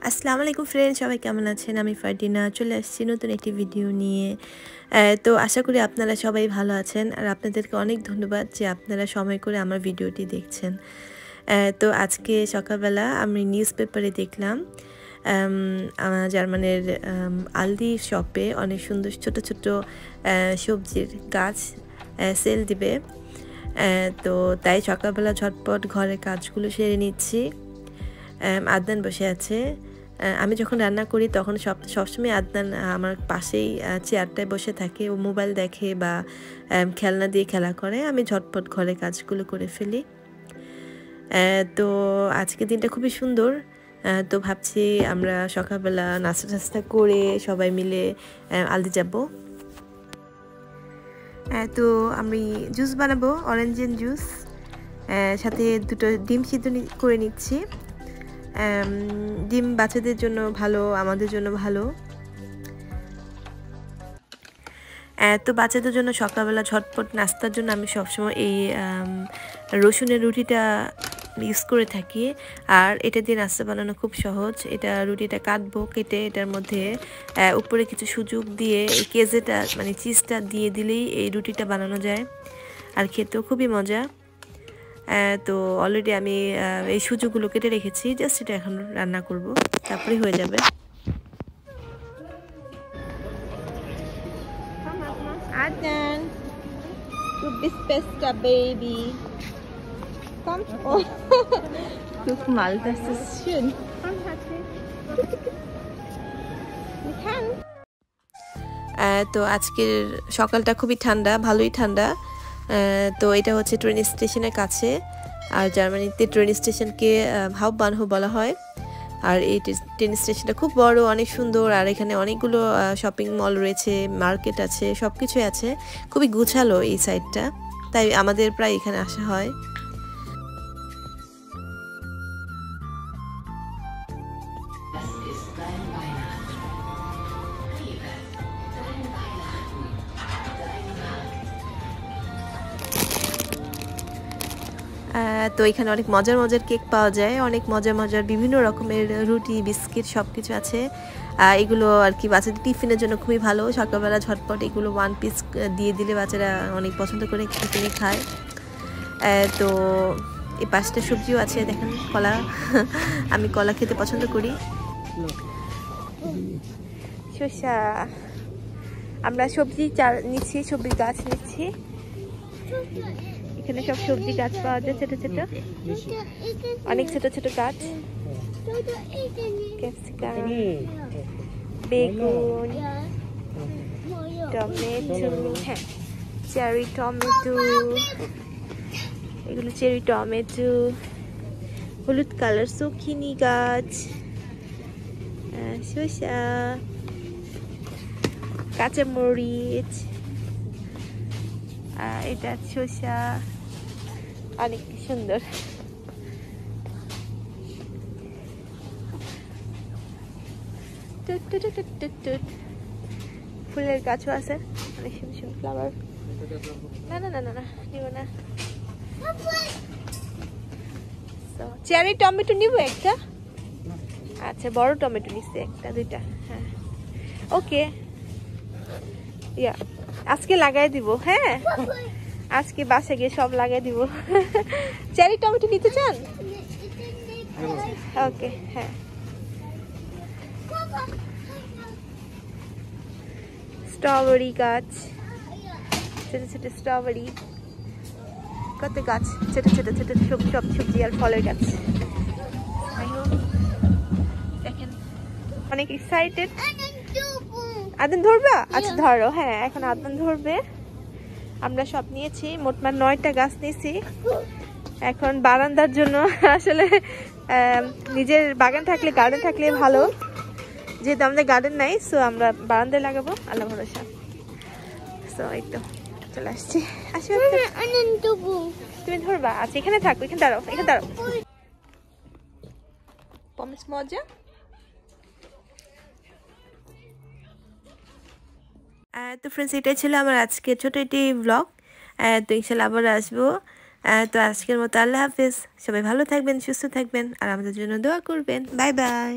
আসসালামু আলাইকুম ফ্রেন্ড, সবাই কেমন আছেন? আমি ফারদিনা চলে আসছি নতুন একটি ভিডিও নিয়ে। তো আশা করি আপনারা সবাই ভালো আছেন, আর আপনাদেরকে অনেক ধন্যবাদ যে আপনারা সময় করে আমার ভিডিওটি দেখছেন। তো আজকে সকালবেলা আমি নিউজ পেপারে দেখলাম জার্মানের আলদি শপে অনেক সুন্দর ছোট ছোট সবজির গাছ সেল দিবে। তো তাই সকালবেলা ঝটপট ঘরের কাজগুলো সেরে নিচ্ছি। আদনান বসে আছে। আমি যখন রান্না করি তখন সবসময় আদনান আমার পাশেই চেয়ারটায় বসে থাকে, ও মোবাইল দেখে বা খেলনা দিয়ে খেলা করে। আমি ঝটপট ঘরে কাজগুলো করে ফেলি। তো আজকের দিনটা খুবই সুন্দর। তো ভাবছি আমরা সকালবেলা নাস্তা টাস্তা করে সবাই মিলে আলদি যাব। তো আমি জুস বানাবো, অরেঞ্জের জুস, সাথে দুটো ডিম সিদ্ধ করে নিচ্ছি। ডিম বাচ্চাদের জন্য ভালো, আমাদের জন্য ভালো। তো বাচ্চাদের জন্য সকালবেলা ঝটপট নাস্তার জন্য আমি সবসময় এই রসুনের রুটিটা ইউজ করে থাকি। আর এটা দিয়ে নাস্তা বানানো খুব সহজ। এটা রুটিটা কাটবো, কেটে এটার মধ্যে উপরে কিছু সুযোগ দিয়ে এই কেজেটা মানে চিজটা দিয়ে দিলেই এই রুটিটা বানানো যায়, আর খেতেও খুবই মজা। তো অলরেডি আমি এই সুযোগগুলো কেটে রেখেছি, জাস্ট এটা এখন রান্না করব, তারপরে হয়ে যাবে। Adnan, du bist bester Baby. Komm. Oh. Guck mal, das ist schön. Komm, Hatzi. তো আজকের সকালটা খুবই ঠান্ডা, ভালোই ঠান্ডা। তো এটা হচ্ছে ট্রেন স্টেশনের কাছে, আর জার্মানিতে ট্রেন স্টেশনকে হাউপবানহোফ বলা হয়। আর এই ট্রেন স্টেশনটা খুব বড়, অনেক সুন্দর, আর এখানে অনেকগুলো শপিং মল রয়েছে, মার্কেট আছে, সব কিছুই আছে। খুবই গুছালো এই সাইডটা, তাই আমাদের প্রায় এখানে আসা হয়। তো এখানে অনেক মজার মজার কেক পাওয়া যায়, অনেক মজার মজার বিভিন্ন রকমের রুটি, বিস্কিট সব কিছু আছে। এগুলো আর কি বাচ্চাদের টিফিনের জন্য খুবই ভালো। সকালবেলা ঝটপট এগুলো 1 পিস দিয়ে দিলে বাচ্চারা অনেক পছন্দ করে টিফিনে খায়। তো এই পাঁচটা সবজিও আছে, দেখেন কলা। আমি কলা খেতে পছন্দ করি। শসা, আমরা সবজি নিচ্ছি, সবজির গাছ নিচ্ছি। এখানে সব সবজি গাছ পাওয়া যায়, ছোট ছোট, অনেক ছোট ছোট গাছ। ক্যাপসিকাম, বেগুন, টমেটো, হ্যাঁ চেরি টমেটো, এগুলো চেরি টমেটো, হলুদ কালার সুকিনি গাছ, শসা, কাঁচামরিচ, এটা শসা, অনেক সুন্দর। ফুলের গাছও আছে, অনেক সুন্দর সুন্দর ফ্লাওয়ার। না না না না না নিব না। চেরি টমেটো নিব একটা, আচ্ছা বড় টমেটো নিচ্ছে একটা, দুইটা, হ্যাঁ ওকে। ইয়া আজকে লাগাই দিব, হ্যাঁ আজকে বাসে গিয়ে সব লাগাই দিব। চেরি টমেটো নিতে চান? ওকে, হ্যাঁ। স্ট্রবেরি গাছ, ছোট ছোট স্ট্রবেরি, কত গাছ, ছোট ছোট ছোট সব সবজি আর ফলের গাছ। দেখেন অনেক এক্সাইটেড। আদনান ধরবা? আচ্ছা ধরো, হ্যাঁ এখন আদনান ধরবে। আমরা সব নিয়েছি, মোটমাট 9টা গাছ নিয়েছি। এখন বারান্দার জন্য আসলে নিজের বাগান থাকলে, গার্ডেন থাকলে ভালো, যেহেতু আমাদের গার্ডেন নাই, সো আমরা বারান্দায় লাগাবো, আল্লাহ ভরসা। সো এই তো চলে আসছি। আসো তুমি ধরবা? আচ্ছা এখানে থাকো, এখানে দাঁড়াও, এখানে দাঁড়াও। পমেস মজা। তো ফ্রেন্ডস, এটাই ছিল আমার আজকে ছোট একটি ব্লগ। তো ইনশাল্লাহ আবার আসবো। তো আজকের মতো আল্লাহ হাফেজ। সবাই ভালো থাকবেন, সুস্থ থাকবেন, আর আমাদের জন্য দোয়া করবেন। Bye bye.